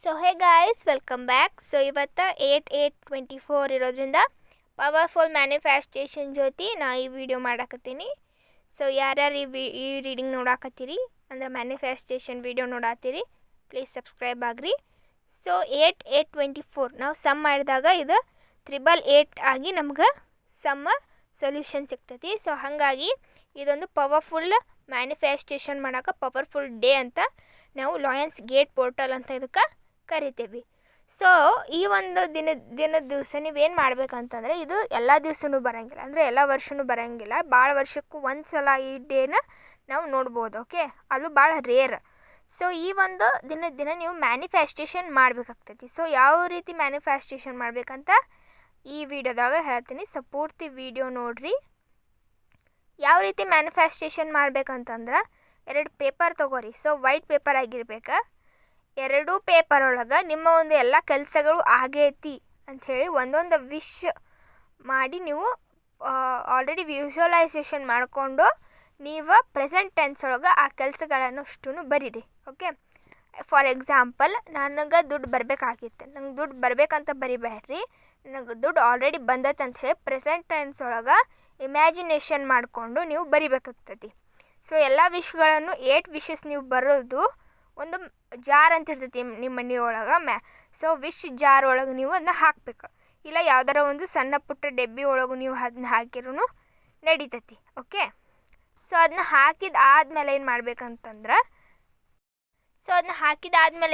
So hey guys, welcome back. So ಇವತ್ತು 8/8/24 ಇರೋದ್ರಿಂದ powerful manifestation ಜೊತೆ ನಾ ಈ ವಿಡಿಯೋ ಮಾಡಾಕತ್ತೀನಿ. ಸೊ ಯಾರ್ಯಾರು ಈ ರೀಡಿಂಗ್ ನೋಡಾಕತ್ತೀರಿ ಅಂದ್ರೆ ಮ್ಯಾನಿಫೆಸ್ಟೇಷನ್ ವಿಡಿಯೋ ನೋಡಾತ್ತೀರಿ, ಪ್ಲೀಸ್ ಸಬ್ಸ್ಕ್ರೈಬ್ ಆಗ್ರಿ. ಸೊ 8/8/24 ನಾವು ಸಮ್ ಮಾಡಿದಾಗ ಇದು 888 ಆಗಿ ನಮ್ಗೆ ಸಮ್ ಸೊಲ್ಯೂಷನ್ ಸಿಗ್ತೈತಿ. ಸೊ ಹಾಗಾಗಿ ಇದೊಂದು ಪವರ್ಫುಲ್ ಮ್ಯಾನಿಫೆಸ್ಟೇಷನ್ ಮಾಡೋಕೆ ಪವರ್ಫುಲ್ ಡೇ ಅಂತ ನಾವು ಲಾಯನ್ಸ್ ಗೇಟ್ ಪೋರ್ಟಲ್ ಅಂತ ಇದಕ್ಕೆ ಕರಿತೀವಿ. ಸೊ ಈ ಒಂದು ದಿನದ ದಿವಸ ನೀವೇನು ಮಾಡ್ಬೇಕಂತಂದರೆ, ಇದು ಎಲ್ಲ ದಿವಸನೂ ಬರೋಂಗಿಲ್ಲ, ಅಂದರೆ ಎಲ್ಲ ವರ್ಷವೂ ಬರೋಂಗಿಲ್ಲ, ಭಾಳ ವರ್ಷಕ್ಕೂ ಒಂದು ಸಲ ಈ ಡೇನ ನಾವು ನೋಡ್ಬೋದು. ಓಕೆ, ಅದು ಭಾಳ ರೇರ್. ಸೊ ಈ ಒಂದು ದಿನ ನೀವು ಮ್ಯಾನಿಫೆಸ್ಟೇಷನ್ ಮಾಡಬೇಕಾಗ್ತೈತಿ. ಸೊ ಯಾವ ರೀತಿ ಮ್ಯಾನಿಫೆಸ್ಟೇಷನ್ ಮಾಡಬೇಕಂತ ಈ ವಿಡಿಯೋದಾಗ ಹೇಳ್ತೀನಿ. ಸೊ ಪೂರ್ತಿ ವಿಡಿಯೋ ನೋಡಿರಿ. ಯಾವ ರೀತಿ ಮ್ಯಾನಿಫೆಸ್ಟೇಷನ್ ಮಾಡ್ಬೇಕಂತಂದ್ರೆ, 2 ಪೇಪರ್ ತೊಗೋರಿ. ಸೊ ವೈಟ್ ಪೇಪರ್ ಆಗಿರ್ಬೇಕು. 2 ಪೇಪರ್ ಒಳಗೆ ನಿಮ್ಮ ಒಂದು ಎಲ್ಲ ಕೆಲಸಗಳು ಆಗೈತಿ ಅಂಥೇಳಿ ಒಂದೊಂದು ವಿಶ್ ಮಾಡಿ ನೀವು ಆಲ್ರೆಡಿ ವಿಜುವಲೈಸೇಷನ್ ಮಾಡಿಕೊಂಡು ನೀವು ಪ್ರೆಸೆಂಟ್ ಟೆನ್ಸ್ ಒಳಗೆ ಆ ಕೆಲಸಗಳನ್ನು ಅಷ್ಟೂ ಬರೀರಿ. ಓಕೆ, ಫಾರ್ ಎಕ್ಸಾಂಪಲ್, ನನಗೆ ದುಡ್ಡು ಬರಬೇಕಾಗಿತ್ತು, ನಂಗೆ ದುಡ್ಡು ಬರಬೇಕಂತ ಬರಿಬೇಡ್ರಿ, ನನಗೆ ದುಡ್ಡು ಆಲ್ರೆಡಿ ಬಂದೈತೆ ಅಂಥೇಳಿ ಪ್ರೆಸೆಂಟ್ ಟೆನ್ಸ್ ಒಳಗೆ ಇಮ್ಯಾಜಿನೇಷನ್ ಮಾಡಿಕೊಂಡು ನೀವು ಬರಿಬೇಕಾಗ್ತೈತಿ. ಸೊ ಎಲ್ಲ ವಿಶ್ಗಳನ್ನು 8 ವಿಶಸ್ ನೀವು ಬರೋದು ಒಂದು ಜಾರ್ ಅಂತ ಇರ್ತೈತಿ ನಿಮ್ಮ ಮನೆ ಒಳಗೆ. ಸೊ ವಿಶ್ ಜಾರ್ ಒಳಗೆ ನೀವು ಅದನ್ನ ಹಾಕಬೇಕು. ಇಲ್ಲ ಯಾವ್ದಾರ ಒಂದು ಸಣ್ಣ ಪುಟ್ಟ ಡಬ್ಬಿ ಒಳಗೆ ನೀವು ಅದನ್ನ ಹಾಕಿರೂ ನಡೀತೈತಿ. ಓಕೆ, ಸೊ ಅದನ್ನ ಹಾಕಿದಾದ್ಮೇಲೆ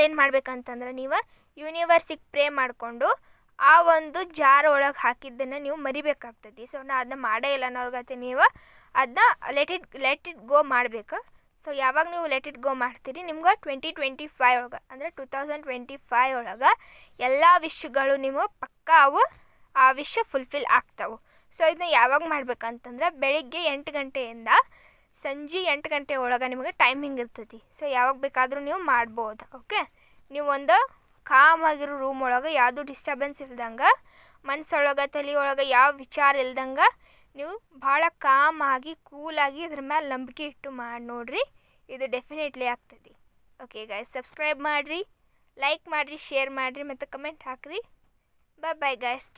ಏನು ಮಾಡ್ಬೇಕಂತಂದ್ರೆ ನೀವು ಯೂನಿವರ್ಸಿಗೆ ಪ್ರೇ ಮಾಡಿಕೊಂಡು ಆ ಒಂದು ಜಾರ್ ಒಳಗೆ ಹಾಕಿದ್ದನ್ನು ನೀವು ಮರಿಬೇಕಾಗ್ತೈತಿ. ಸೊ ನಾ ಅದನ್ನ ಮಾಡೇ ಇಲ್ಲ ಅನ್ನೋರ್ಗತೆ ನೀವು ಅದನ್ನ ಲೆಟ್ ಇಟ್ ಗೋ ಮಾಡಬೇಕು. ಸೊ ಯಾವಾಗ ನೀವು ಲೆಟ್ ಇಟ್ ಗೋ ಮಾಡ್ತೀರಿ, ನಿಮ್ಗೆ 2025 ಒಳಗೆ ಅಂದರೆ 2025 ಒಳಗೆ ಎಲ್ಲ ವಿಶ್ಗಳು ನೀವು ಪಕ್ಕ ಆ ವಿಶ್ ಫುಲ್ಫಿಲ್ ಆಗ್ತಾವೆ. ಸೊ ಇದನ್ನ ಯಾವಾಗ ಮಾಡ್ಬೇಕಂತಂದ್ರೆ, ಬೆಳಿಗ್ಗೆ 8 ಗಂಟೆಯಿಂದ ಸಂಜೆ 8 ಗಂಟೆ ಒಳಗೆ ನಿಮಗೆ ಟೈಮಿಂಗ್ ಇರ್ತೈತಿ. ಸೊ ಯಾವಾಗ ಬೇಕಾದರೂ ನೀವು ಮಾಡ್ಬೋದು. ಓಕೆ, ನೀವು ಒಂದು ಕಾಮ್ ಆಗಿರೋ ರೂಮ್ ಒಳಗೆ ಯಾವುದು ಡಿಸ್ಟರ್ಬೆನ್ಸ್ ಇಲ್ದಂಗೆ, ಮನಸ್ಸೊಳಗೆ ತಲೆ ಒಳಗೆ ಯಾವ ವಿಚಾರ ಇಲ್ದಂಗೆ ನೀವು ಭಾಳ ಕಾಮ್ ಆಗಿ ಕೂಲಾಗಿ ಇದ್ರ ಮೇಲೆ ನಂಬಿಕೆ ಇಟ್ಟು ಮಾಡಿ ನೋಡಿರಿ, ಇದು ಡೆಫಿನೆಟ್ಲಿ ಆಗ್ತದೆ. ಓಕೆ ಗೈಸ್, ಸಬ್ಸ್ಕ್ರೈಬ್ ಮಾಡಿರಿ, ಲೈಕ್ ಮಾಡಿರಿ, ಶೇರ್ ಮಾಡಿರಿ ಮತ್ತು ಕಮೆಂಟ್ ಹಾಕಿರಿ. Bye guys.